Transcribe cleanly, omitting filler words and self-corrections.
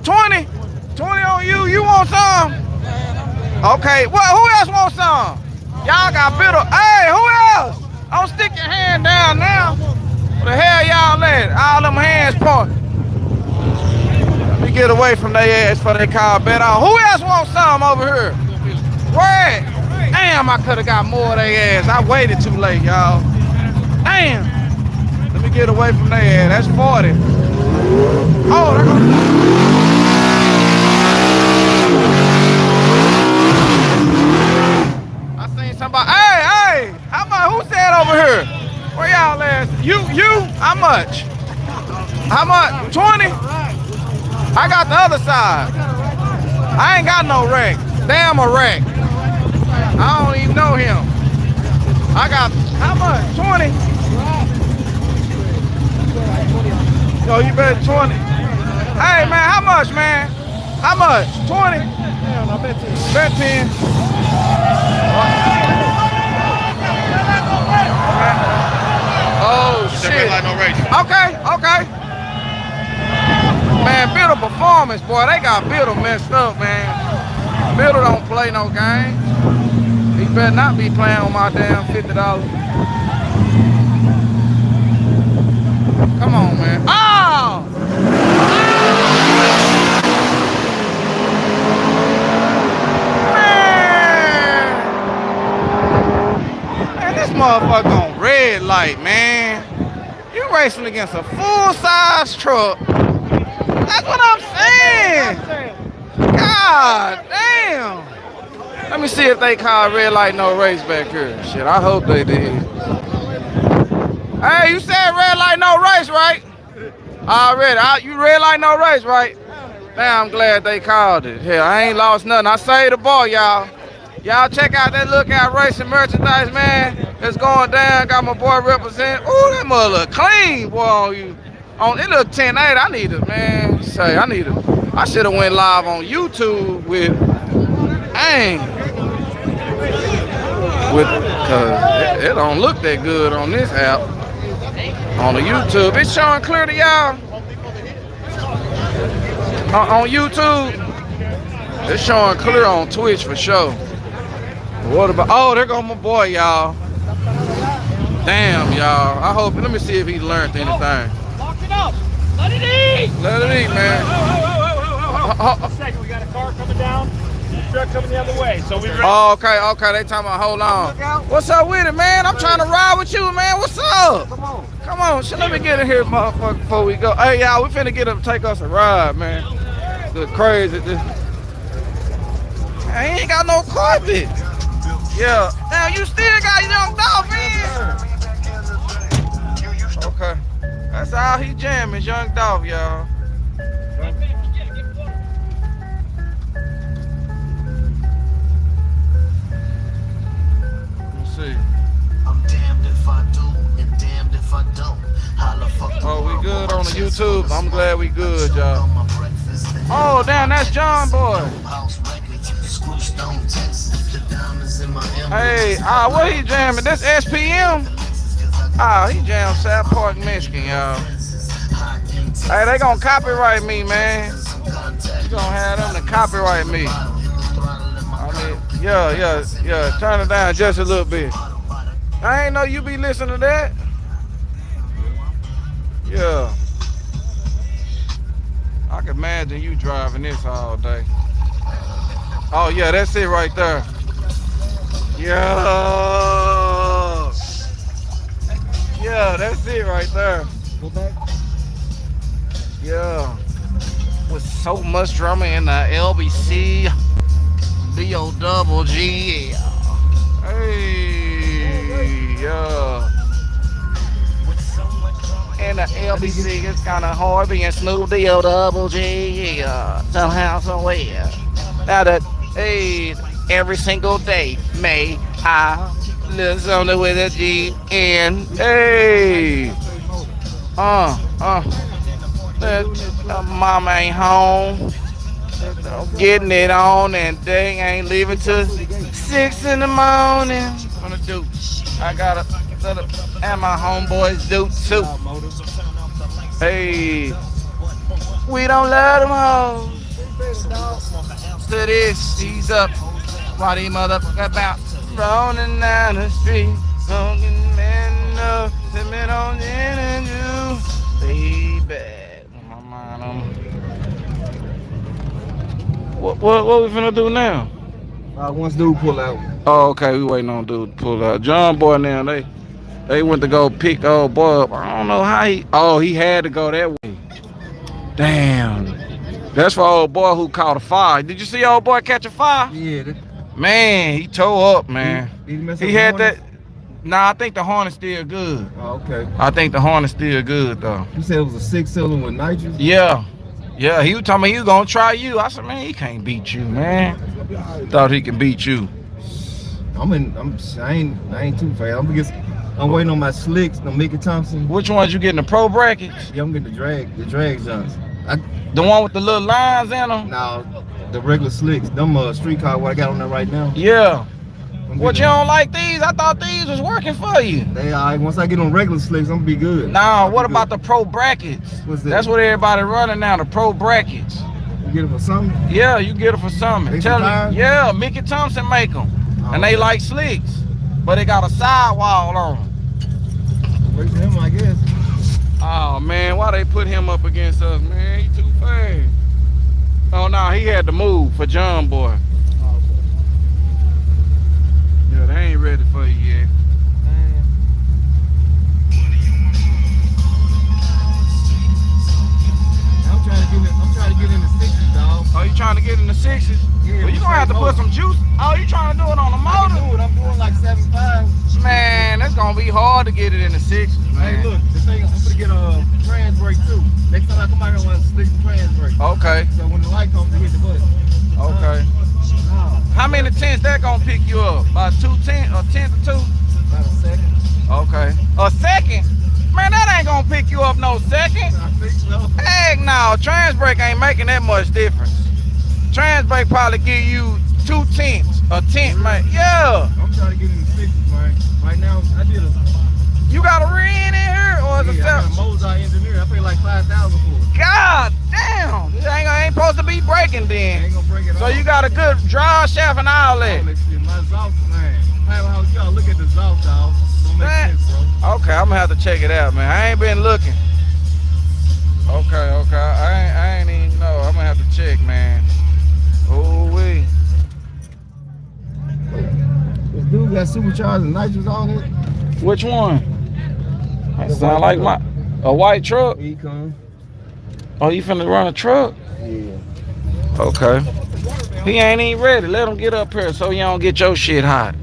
20? 20 on you. You want some? Okay. Well, who else wants some? Y'all got bitter. Hey, who else? Don't stick your hand down now. Where the hell y'all at? All them hands pointing. Let me get away from their ass for they call bet out. Who else wants some over here? Where? Damn, I could have got more of their ass. I waited too late, y'all. Damn. Let me get away from their ass. That's 40. Oh, there goes. I seen somebody. Hey, how much? Who said over here? Where y'all at? You? How much? How much? 20? I got the other side. I ain't got no wreck. Damn a wreck. I don't even know him. I got, how much? 20? Yo, you bet 20. Hey, man, how much, man? How much? 20? Damn, I bet 10. Bet 10. Oh, shit. Okay. Man, Biddle Performance, boy, they got Biddle messed up, man. Biddle don't play no game. He better not be playing on my damn $50. Come on, man. Oh! Man, this motherfucker on red light, man. You racing against a full-size truck. That's what I'm saying. God damn. Let me see if they call red light no race back here. Shit, I hope they did. Hey, you said red light no race, right? Already. You red light no race, right? Damn, I'm glad they called it. Hell, I ain't lost nothing. I saved the ball, y'all. Y'all check out that Lookout Racing merchandise, man. It's going down. Got my boy representing. Ooh, that mother look clean, boy, on you. It look 10-8. I need it, man. I should have went live on YouTube with, cause it don't look that good on this app. On the YouTube, it's showing clear to y'all. On YouTube, it's showing clear on Twitch for sure. What about? Oh, there goes my boy, y'all. Damn, y'all. I hope. Let me see if he learned anything. Lock it up. Let it eat. Let it eat, man. Whoa. A second, we got a car coming down. Truck coming the other way, so we ready. Oh, okay, they talking about hold on. What's up with it, man? I'm trying to ride with you, man. What's up? Come on. Shit, let me get in here, motherfucker, before we go. Hey, y'all, we finna get up, take us a ride, man. Good crazy. I ain't got no carpet. Yeah. Now you still got Young Dolph in. Okay. That's all he jamming, Young Dolph, y'all. I'm damned if I do and damned if I don't. Oh, we good on the YouTube. I'm glad we good, y'all. Oh, damn, that's John boy. Hey, what he jamming? This SPM? He jammed South Park, Michigan, y'all. Hey, they gonna copyright me, man. You gonna have them to copyright me. Yeah. Turn it down just a little bit. I ain't know you be listening to that. Yeah. I can imagine you driving this all day. Oh yeah, that's it right there. Yeah, that's it right there. Yeah. With so much drama in the LBC. D-O-double-G. Hey, yeah. And the LBC is kind of hard being smooth. D-O-double-G. Yeah. Somehow, somewhere. Now that, hey, every single day, may I listen with a G and hey. Mama ain't home. Getting it on and they ain't leaving till 6 in the morning. Gonna do. I gotta and my homeboys do too. Hey, we don't let them hoes. to this. He's up. Why these motherfuckers about rolling down the street? Smoking man up, sipping on gin and juice. Baby, my mind on. What we finna do now? Once dude pull out. Oh, okay, we waiting on dude to pull out. John boy now, they went to go pick the old boy up. I don't know how he had to go that way. Damn. That's for old boy who caught a fire. Did you see old boy catch a fire? Yeah. Man, he tore up, man. He had that. Nah, I think the horn is still good. Oh, okay. I think the horn is still good though. You said it was a 6-cylinder with nitrous? Yeah. Yeah, he was talking about he was gonna try you. I said, man, he can't beat you, man. Thought he could beat you. I ain't too fast. I'm waiting on my slicks, the Mickey Thompson. Which ones you getting, the pro brackets? Yeah, I'm getting the drag Johns. The one with the little lines in them? Now, the regular slicks, them street car what I got on there right now. Yeah. What, you don't like these? I thought these was working for you. They all right. Once I get on regular slicks, I'm gonna be good. Nah, what about the pro brackets? What's that? That's what everybody running now, the pro brackets. You get it for something? Yeah, you get it for something. They Tell tires? them, yeah, Mickey Thompson make them. Oh. And they like slicks, but they got a sidewall on them. Wait for him, I guess. Oh man, why they put him up against us, man? He too fast. Oh no, he had to move for John boy. Yeah, they ain't ready for you yet. I'm trying to get in the 60s, dog. Oh, you trying to get in the 60s? Yeah, Well, you gonna have to put some juice. Oh, you trying to do it on the motor? I'm doing like 75. Man, that's gonna be hard to get it in the 60s, man. Hey, look, the thing, I'm gonna get a trans brake too. Next time I come out here, I want to stick the trans brake. Okay, So when the light comes, you hit the button. okay. How many tenths that gonna pick you up? About 2 tenths or 10th or 2? About a second. Okay. A second? Man, that ain't gonna pick you up no second. I think so. Heck no, trans brake ain't making that much difference. Trans brake probably give you 2 tenths, a tenth, man. Yeah. I'm trying to get in the 60s, man. Right now, I did a You got a rear end in here or is it I got a self? Mozart engineer. I paid like $5,000 for it. God damn, this ain't supposed to be breaking I then. ain't gonna break it So off. you got a good drive shaft and all that. My exhaust, man. Powerhouse, y'all look at the exhaust, dog. Don't make Man. sense, bro. Okay, I'm gonna have to check it out, man. I ain't been looking. Okay. I ain't even know. I'm gonna have to check, man. Oh wait. This dude got supercharged and nitrous on it. Which one? That sound like a white truck. He come. Oh, you finna run a truck? Yeah. Okay. He ain't even ready. Let him get up here so you don't get your shit hot.